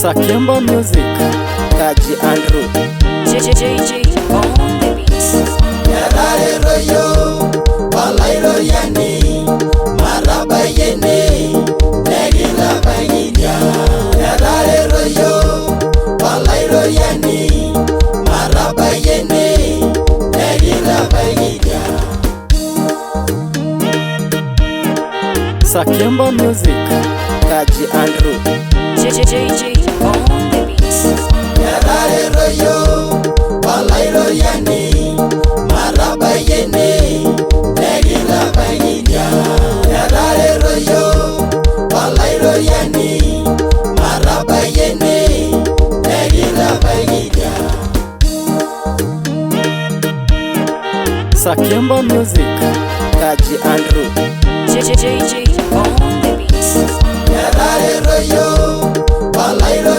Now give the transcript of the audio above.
Sakemba Music, Kaji Andrew, JJ on the beats. Yarare royo, walairo yani, maraba yene, negila bagidia. Yarare royo, walairo yani, maraba yene, negila bagidia. Sakemba Music, Kaji Andrew, JJ on the beats. Yarare royo, walairo yani, maraba yene, negila bagidia. Yarare royo, walairo yani, maraba yene, negila bagidia. Sakemba Music, Kaji Andrew, JJ on the beats. Yarare royo, walairo